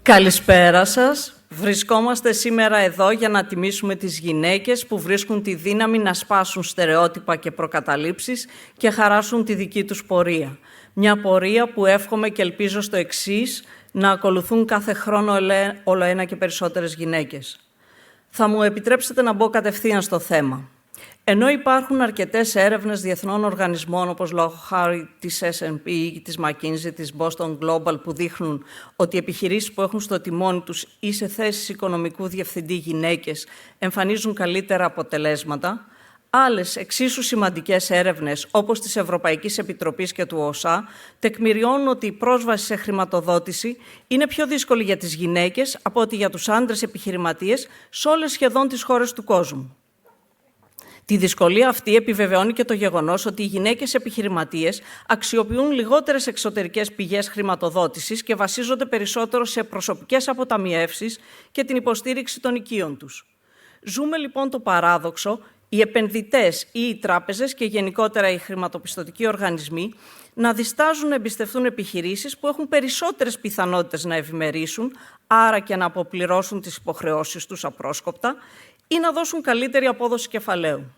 Καλησπέρα σας. Βρισκόμαστε σήμερα εδώ για να τιμήσουμε τις γυναίκες που βρίσκουν τη δύναμη να σπάσουν στερεότυπα και προκαταλήψεις και χαράσουν τη δική τους πορεία. Μια πορεία που εύχομαι και ελπίζω στο εξής, να ακολουθούν κάθε χρόνο όλο ένα και περισσότερες γυναίκες. Θα μου επιτρέψετε να μπω κατευθείαν στο θέμα. Ενώ υπάρχουν αρκετές έρευνες διεθνών οργανισμών, όπως λόγω χάρη της S&P, της McKinsey, της Boston Global, που δείχνουν ότι οι επιχειρήσεις που έχουν στο τιμόνι τους ή σε θέσεις οικονομικού διευθυντή γυναίκες εμφανίζουν καλύτερα αποτελέσματα, άλλες εξίσου σημαντικές έρευνες, όπως της Ευρωπαϊκής Επιτροπής και του ΟΣΑ, τεκμηριώνουν ότι η πρόσβαση σε χρηματοδότηση είναι πιο δύσκολη για τις γυναίκες από ότι για τους άντρες επιχειρηματίες σε όλες σχεδόν τις χώρες του κόσμου. Τη δυσκολία αυτή επιβεβαιώνει και το γεγονός ότι οι γυναίκες επιχειρηματίες αξιοποιούν λιγότερες εξωτερικές πηγές χρηματοδότησης και βασίζονται περισσότερο σε προσωπικές αποταμιεύσεις και την υποστήριξη των οικείων τους. Ζούμε λοιπόν το παράδοξο οι επενδυτές ή οι τράπεζες και γενικότερα οι χρηματοπιστωτικοί οργανισμοί να διστάζουν να εμπιστευτούν επιχειρήσεις που έχουν περισσότερες πιθανότητες να ευημερήσουν, άρα και να αποπληρώσουν τις υποχρεώσεις τους απρόσκοπτα ή να δώσουν καλύτερη απόδοση κεφαλαίου.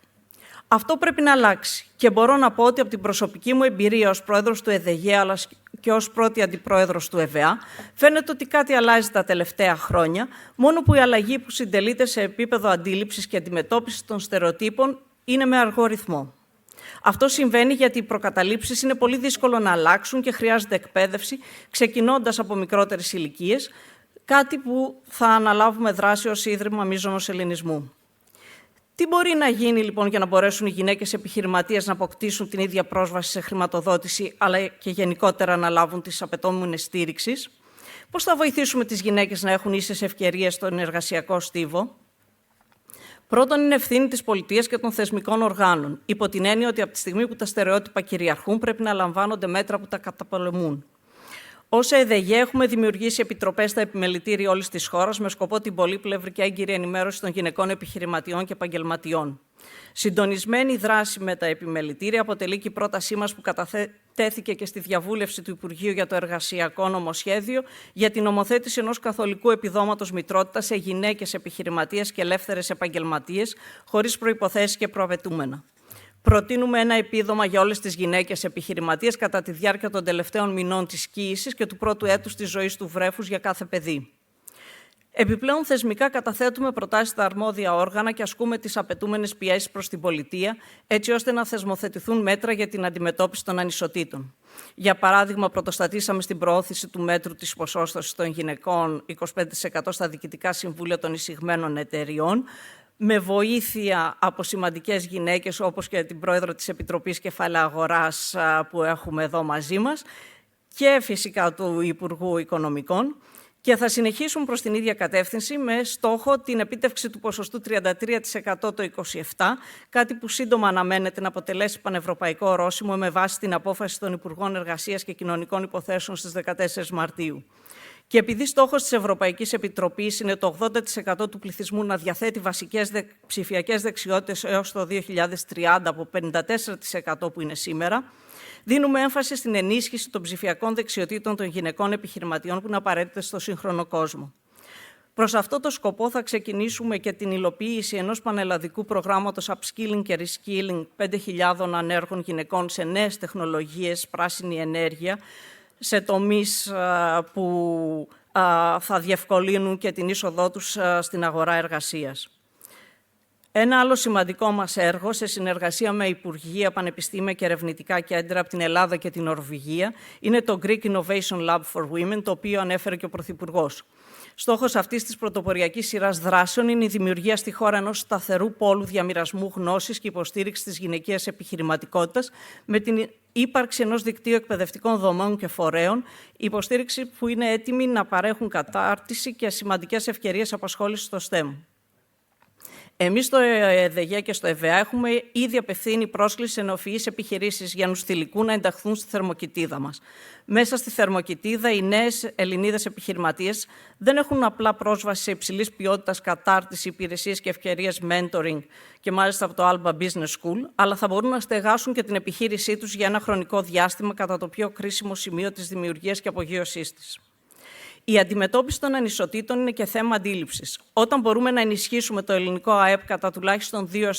Αυτό πρέπει να αλλάξει και μπορώ να πω ότι από την προσωπική μου εμπειρία ως πρόεδρος του ΕΕΔΕΓΕ αλλά και ως πρώτη αντιπρόεδρος του ΕΒΕΑ φαίνεται ότι κάτι αλλάζει τα τελευταία χρόνια, μόνο που η αλλαγή που συντελείται σε επίπεδο αντίληψης και αντιμετώπισης των στερεοτύπων είναι με αργό ρυθμό. Αυτό συμβαίνει γιατί οι προκαταλήψεις είναι πολύ δύσκολο να αλλάξουν και χρειάζεται εκπαίδευση, ξεκινώντας από μικρότερες ηλικίες, κάτι που θα αναλάβουμε δράση ως Ίδρυμα Μείζωνος Ελληνισμού. Τι μπορεί να γίνει λοιπόν για να μπορέσουν οι γυναίκες επιχειρηματίες να αποκτήσουν την ίδια πρόσβαση σε χρηματοδότηση, αλλά και γενικότερα να λάβουν τις απαιτούμενες στήριξης? Πώς θα βοηθήσουμε τις γυναίκες να έχουν ίσες ευκαιρίες στον εργασιακό στίβο? Πρώτον, είναι ευθύνη της πολιτείας και των θεσμικών οργάνων, υπό την έννοια ότι από τη στιγμή που τα στερεότυπα κυριαρχούν, πρέπει να λαμβάνονται μέτρα που τα καταπολεμούν. Ως ΕΕΔΕΓΕ έχουμε δημιουργήσει επιτροπές στα επιμελητήρια όλης της χώρας με σκοπό την πολύπλευρη και έγκυρη ενημέρωση των γυναικών επιχειρηματιών και επαγγελματιών. Συντονισμένη δράση με τα επιμελητήρια αποτελεί και η πρότασή μας που κατατέθηκε και στη διαβούλευση του Υπουργείου για το Εργασιακό Νομοσχέδιο για την νομοθέτηση ενός καθολικού επιδόματος μητρότητας σε γυναίκες επιχειρηματίες και ελεύθερες επαγγελματίες, χωρίς προϋποθέσεις και προαπαιτούμενα. Προτείνουμε ένα επίδομα για όλες τις γυναίκες επιχειρηματίες κατά τη διάρκεια των τελευταίων μηνών της κύησης και του πρώτου έτους της ζωής του βρέφους για κάθε παιδί. Επιπλέον, θεσμικά καταθέτουμε προτάσεις στα αρμόδια όργανα και ασκούμε τις απαιτούμενες πιέσεις προς την πολιτεία, έτσι ώστε να θεσμοθετηθούν μέτρα για την αντιμετώπιση των ανισοτήτων. Για παράδειγμα, πρωτοστατήσαμε στην προώθηση του μέτρου της ποσόστοσης των γυναικών 25% στα διοικητικά συμβούλια των εισηγμένων εταιριών, με βοήθεια από σημαντικές γυναίκες, όπως και την Πρόεδρο της Επιτροπής Κεφαλαίου Αγοράς που έχουμε εδώ μαζί μας και φυσικά του Υπουργού Οικονομικών, και θα συνεχίσουν προς την ίδια κατεύθυνση με στόχο την επίτευξη του ποσοστού 33% το 2027, κάτι που σύντομα αναμένεται να αποτελέσει πανευρωπαϊκό ορόσημο με βάση την απόφαση των Υπουργών Εργασίας και Κοινωνικών Υποθέσεων στις 14 Μαρτίου. Και επειδή στόχος της Ευρωπαϊκής Επιτροπής είναι το 80% του πληθυσμού να διαθέτει βασικές ψηφιακές δεξιότητες έως το 2030 από 54% που είναι σήμερα, δίνουμε έμφαση στην ενίσχυση των ψηφιακών δεξιοτήτων των γυναικών επιχειρηματιών που είναι απαραίτητες στο σύγχρονο κόσμο. Προς αυτό το σκοπό θα ξεκινήσουμε και την υλοποίηση ενός πανελλαδικού προγράμματος upskilling και reskilling 5.000 ανέργων γυναικών σε νέες τεχνολογίες, πράσινη ενέργεια, σε τομείς που θα διευκολύνουν και την είσοδό τους στην αγορά εργασίας. Ένα άλλο σημαντικό μας έργο, σε συνεργασία με υπουργεία, πανεπιστήμια και ερευνητικά κέντρα από την Ελλάδα και την Νορβηγία, είναι το Greek Innovation Lab for Women, το οποίο ανέφερε και ο Πρωθυπουργός. Στόχος αυτής της πρωτοποριακής σειράς δράσεων είναι η δημιουργία στη χώρα ενός σταθερού πόλου διαμοιρασμού γνώσης και υποστήριξης της γυναικείας επιχειρηματικότητας, με την ύπαρξη ενός δικτύου εκπαιδευτικών δομών και φορέων, υποστήριξη που είναι έτοιμοι να παρέχουν κατάρτιση και σημαντικές ευκαιρίες απασχόλησης στο STEM. Εμείς στο ΕΕΔΕΓΕ και στο ΕΒΕΑ έχουμε ήδη απευθύνει πρόσκληση σε νεοφυείς επιχειρήσεις για νους θηλυκού να ενταχθούν στη θερμοκοιτίδα μας. Μέσα στη θερμοκοιτίδα, οι νέες Ελληνίδες επιχειρηματίες δεν έχουν απλά πρόσβαση σε υψηλής ποιότητας κατάρτιση, υπηρεσίες και ευκαιρίες mentoring και μάλιστα από το Alba Business School, αλλά θα μπορούν να στεγάσουν και την επιχείρησή τους για ένα χρονικό διάστημα κατά το πιο κρίσιμο σημείο της δημιουργίας και απογείωσής της. Η αντιμετώπιση των ανισοτήτων είναι και θέμα αντίληψης. Όταν μπορούμε να ενισχύσουμε το ελληνικό ΑΕΠ κατά τουλάχιστον 2-4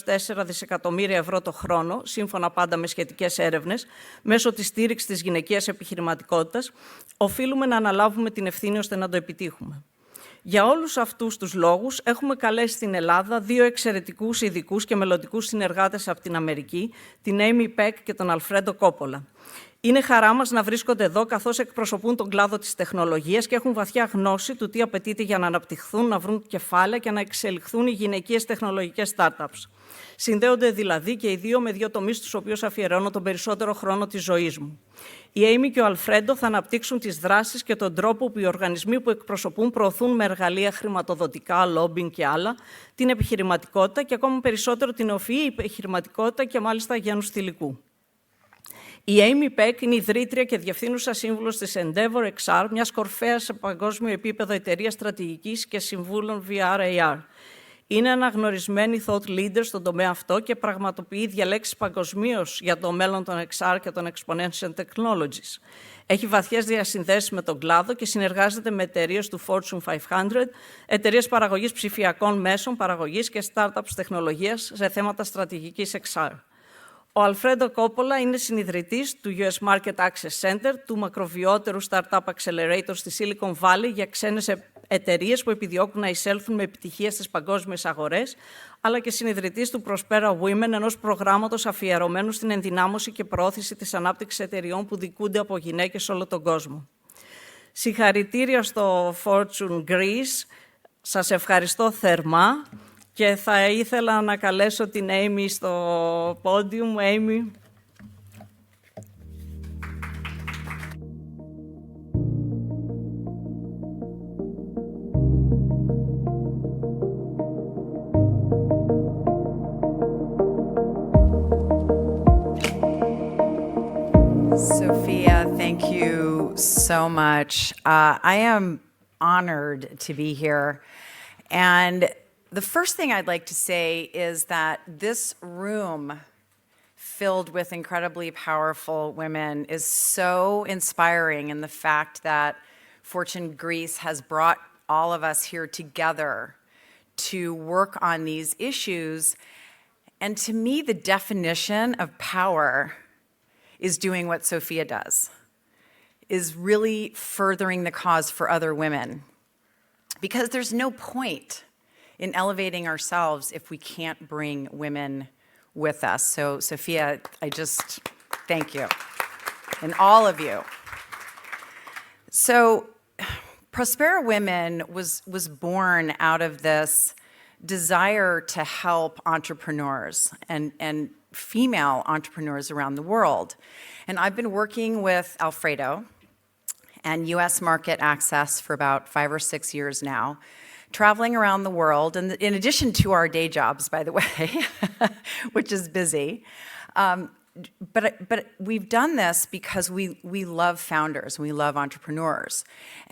δισεκατομμύρια ευρώ το χρόνο, σύμφωνα πάντα με σχετικές έρευνες, μέσω της στήριξης της γυναικείας επιχειρηματικότητας, οφείλουμε να αναλάβουμε την ευθύνη ώστε να το επιτύχουμε. Για όλους αυτούς τους λόγους, έχουμε καλέσει στην Ελλάδα 2 εξαιρετικούς ειδικούς και μελλοντικούς συνεργάτες από την Αμερική, την Amy Peck και τον Alfredo Coppola. Είναι χαρά μας να βρίσκονται εδώ, καθώς εκπροσωπούν τον κλάδο της τεχνολογίας και έχουν βαθιά γνώση του τι απαιτείται για να αναπτυχθούν, να βρουν κεφάλαια και να εξελιχθούν οι γυναικείες τεχνολογικές startups. Συνδέονται δηλαδή και οι δύο με 2 τομείς στους οποίους αφιερώνω τον περισσότερο χρόνο της ζωής μου. Η Amy και ο Αλφρέντο θα αναπτύξουν τις δράσεις και τον τρόπο που οι οργανισμοί που εκπροσωπούν προωθούν με εργαλεία χρηματοδοτικά, lobbying και άλλα, την επιχειρηματικότητα και ακόμα περισσότερο την ευφυή επιχειρηματικότητα και μάλιστα γένους θηλυκού. Η Amy Peck είναι ιδρύτρια και διευθύνουσα σύμβουλος της Endeavor XR, μιας κορυφαίας σε παγκόσμιο επίπεδο εταιρείας στρατηγικής και συμβούλων VR/AR. Είναι αναγνωρισμένη thought leader στον τομέα αυτό και πραγματοποιεί διαλέξεις παγκοσμίως για το μέλλον των XR και των Exponential Technologies. Έχει βαθιές διασυνδέσεις με τον κλάδο και συνεργάζεται με εταιρείες του Fortune 500, εταιρείες παραγωγής ψηφιακών μέσων παραγωγής και startups τεχνολογίας σε θέματα στρατηγικής XR. Ο Alfredo Coppola είναι συνιδρυτής του US Market Access Center, του μακροβιότερου Startup Accelerator στη Silicon Valley για ξένες εταιρείες που επιδιώκουν να εισέλθουν με επιτυχία στις παγκόσμιες αγορές, αλλά και συνιδρυτής του Prospera Women, ενός προγράμματος αφιερωμένου στην ενδυνάμωση και προώθηση της ανάπτυξης εταιρειών που δικούνται από γυναίκες σε όλο τον κόσμο. Συγχαρητήρια στο Fortune Greece. Σας ευχαριστώ θερμά. Και θα ήθελα να καλέσω την Amy στο πόντιουμ. Amy. Sophia, thank you so much. I am honored to be here. And the first thing I'd like to say is that this room filled with incredibly powerful women is so inspiring in the fact that Fortune Greece has brought all of us here together to work on these issues. And to me, the definition of power is doing what Sophia does, is really furthering the cause for other women. Because there's no point in elevating ourselves if we can't bring women with us. So, Sophia, I just thank you, and all of you. So, Prospera Women was born out of this desire to help entrepreneurs and female entrepreneurs around the world. And I've been working with Alfredo and US market access for about 5 or 6 years now, traveling around the world, and in addition to our day jobs, by the way, which is busy. But we've done this because we love founders, we love entrepreneurs.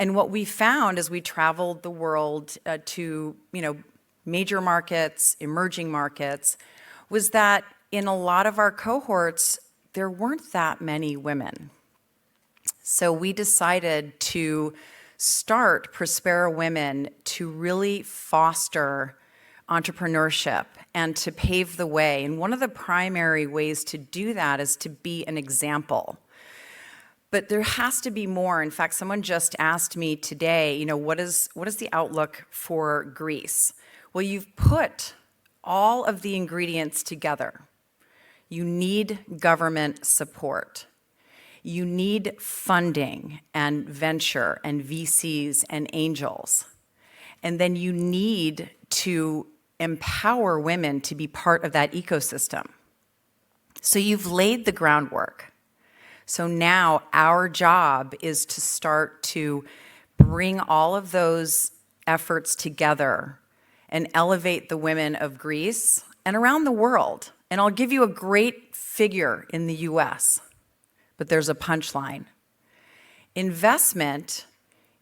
And what we found as we traveled the world to, major markets, emerging markets, was that in a lot of our cohorts, there weren't that many women. So we decided to start Prospera Women to really foster entrepreneurship and to pave the way. And one of the primary ways to do that is to be an example. But there has to be more. In fact, someone just asked me today, what is the outlook for Greece? Well, you've put all of the ingredients together. You need government support. You need funding and venture and VCs and angels. And then you need to empower women to be part of that ecosystem. So you've laid the groundwork. So now our job is to start to bring all of those efforts together and elevate the women of Greece and around the world. And I'll give you a great figure in the US, but there's a punchline. Investment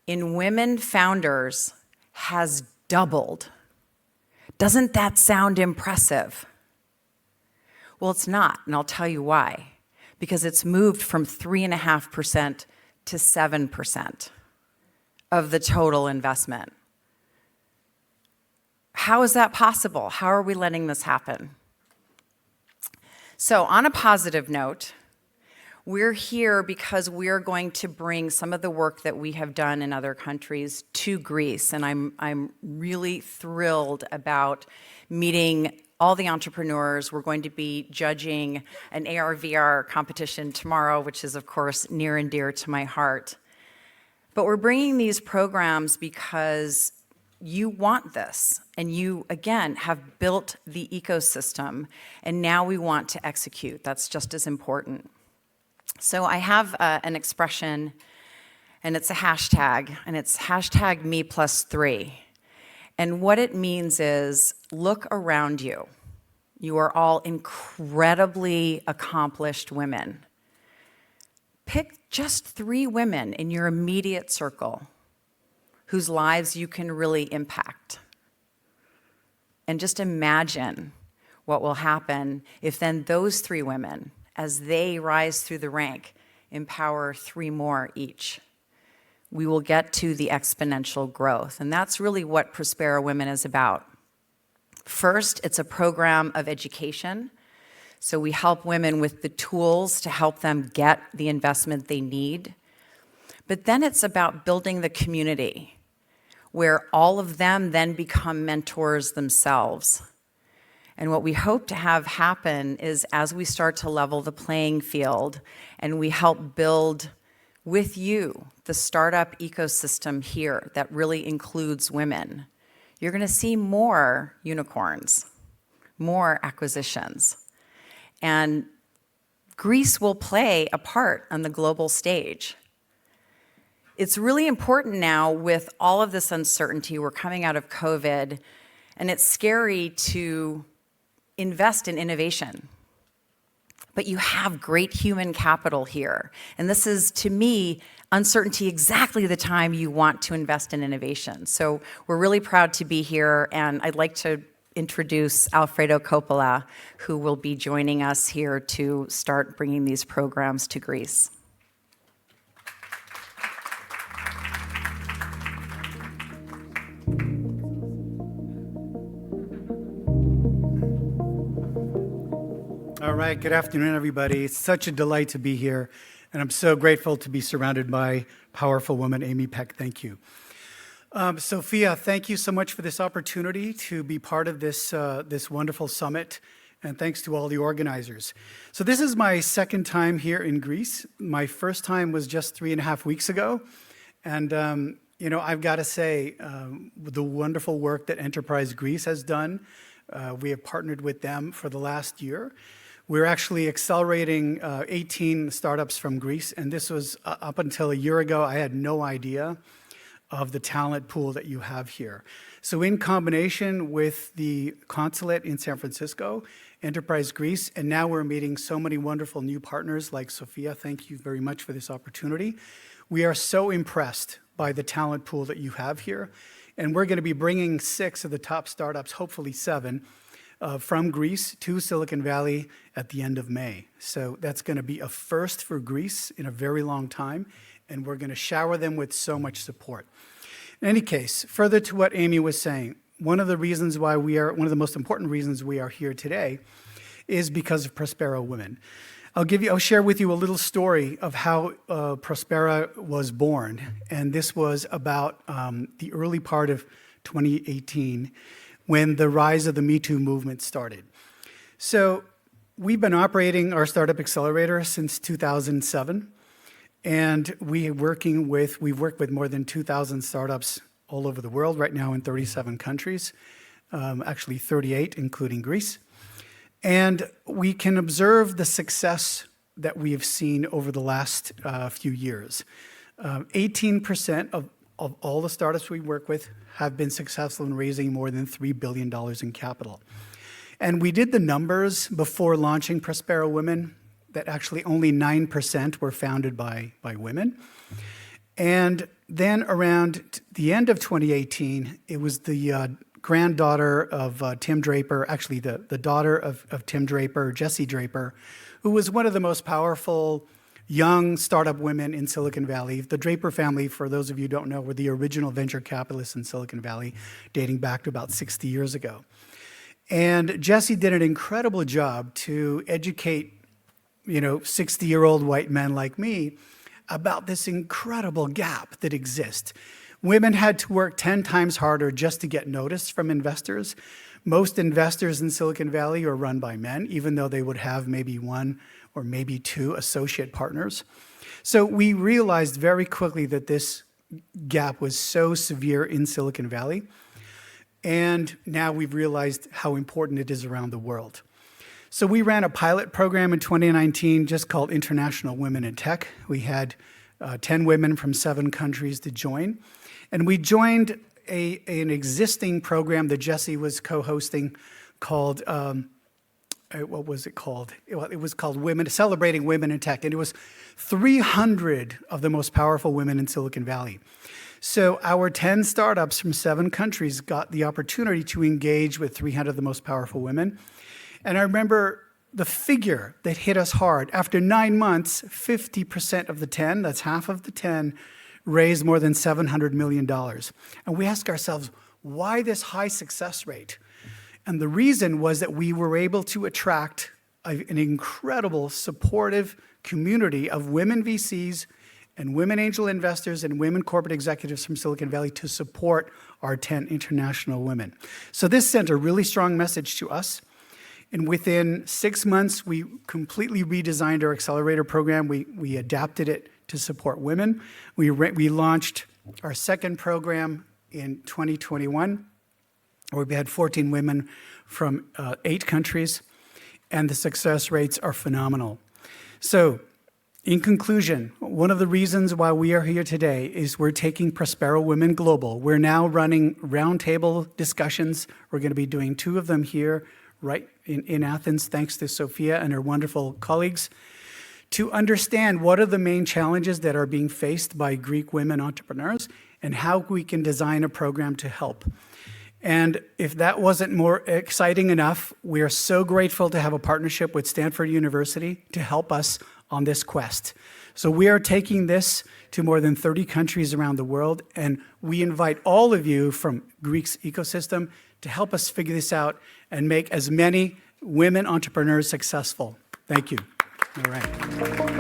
in women founders has doubled. Doesn't that sound impressive? Well, it's not, and I'll tell you why. Because it's moved from 3.5% to 7%. of the total investment. How is that possible? How are we letting this happen? So on a positive note, we're here because we're going to bring some of the work that we have done in other countries to Greece. And I'm really thrilled about meeting all the entrepreneurs. We're going to be judging an AR/VR competition tomorrow, which is, of course, near and dear to my heart. But we're bringing these programs because you want this, and you, again, have built the ecosystem, and now we want to execute. That's just as important. So I have an expression, and it's a hashtag, and it's hashtag me+3. And what it means is, look around you. You are all incredibly accomplished women. Pick just 3 women in your immediate circle whose lives you can really impact. And just imagine what will happen if then those 3 women, as they rise through the rank, empower 3 more each. We will get to the exponential growth. And that's really what Prospera Women is about. First, it's a program of education. So we help women with the tools to help them get the investment they need. But then it's about building the community, where all of them then become mentors themselves. And what we hope to have happen is, as we start to level the playing field and we help build with you the startup ecosystem here that really includes women, you're going to see more unicorns, more acquisitions. And Greece will play a part on the global stage. It's really important now with all of this uncertainty. We're coming out of COVID, and it's scary to invest in innovation. But you have great human capital here. And this is, to me, uncertainty exactly the time you want to invest in innovation. So we're really proud to be here, and I'd like to introduce Alfredo Coppola, who will be joining us here to start bringing these programs to Greece. All right, good afternoon, everybody. It's such a delight to be here, and I'm so grateful to be surrounded by powerful woman, Amy Peck. Thank you. Sofia, thank you so much for this opportunity to be part of this wonderful summit, and thanks to all the organizers. So this is my second time here in Greece. My first time was just 3.5 weeks ago, and I've got to say, the wonderful work that Enterprise Greece has done, we have partnered with them for the last year. We're actually accelerating 18 startups from Greece, and this was up until a year ago. I had no idea of the talent pool that you have here. So in combination with the consulate in San Francisco, Enterprise Greece, and now we're meeting so many wonderful new partners like Sofia. Thank you very much for this opportunity. We are so impressed by the talent pool that you have here, and we're going to be bringing 6 of the top startups, hopefully 7, from Greece to Silicon Valley at the end of May. So that's going to be a first for Greece in a very long time, and we're going to shower them with so much support. In any case, further to what Amy was saying, one of the most important reasons we are here today is because of Prospera Women. I'll share with you a little story of how Prospera was born, and this was about the early part of 2018, when the rise of the Me Too movement started. So we've been operating our Startup Accelerator since 2007, and we've worked with more than 2,000 startups all over the world, right now in 37 countries, actually 38, including Greece. And we can observe the success that we have seen over the last few years. 18% of all the startups we work with have been successful in raising more than $3 billion in capital. And we did the numbers before launching Prospera Women, that actually only 9% were founded by women. And then around the end of 2018, it was the granddaughter of Tim Draper, actually the daughter of Tim Draper, Jessie Draper, who was one of the most powerful young startup women in Silicon Valley. The Draper family, for those of you who don't know, were the original venture capitalists in Silicon Valley, dating back to about 60 years ago. And Jesse did an incredible job to educate, 60-year-old white men like me about this incredible gap that exists. Women had to work 10 times harder just to get noticed from investors. Most investors in Silicon Valley are run by men, even though they would have maybe one or maybe two associate partners. So we realized very quickly that this gap was so severe in Silicon Valley. And now we've realized how important it is around the world. So we ran a pilot program in 2019 just called International Women in Tech. We had 10 women from 7 countries to join. And we joined an existing program that Jesse was co-hosting called, what was it called? It was called Celebrating Women in Tech. And it was 300 of the most powerful women in Silicon Valley. So our 10 startups from 7 countries got the opportunity to engage with 300 of the most powerful women. And I remember the figure that hit us hard. After 9 months, 50% of the 10, that's half of the 10, raised more than $700 million. And we ask ourselves, why this high success rate? And the reason was that we were able to attract an incredible supportive community of women VCs and women angel investors and women corporate executives from Silicon Valley to support our 10 international women. So this sent a really strong message to us. And within 6 months, we completely redesigned our accelerator program. We adapted it to support women. We launched our second program in 2021, where we had 14 women from 8 countries, and the success rates are phenomenal. So, in conclusion, one of the reasons why we are here today is we're taking Prospera Women Global. We're now running roundtable discussions. We're going to be doing 2 of them here right in Athens, thanks to Sofia and her wonderful colleagues, to understand what are the main challenges that are being faced by Greek women entrepreneurs and how we can design a program to help. And if that wasn't more exciting enough, we are so grateful to have a partnership with Stanford University to help us on this quest. So we are taking this to more than 30 countries around the world, and we invite all of you from Greek's ecosystem to help us figure this out and make as many women entrepreneurs successful. Thank you. All right.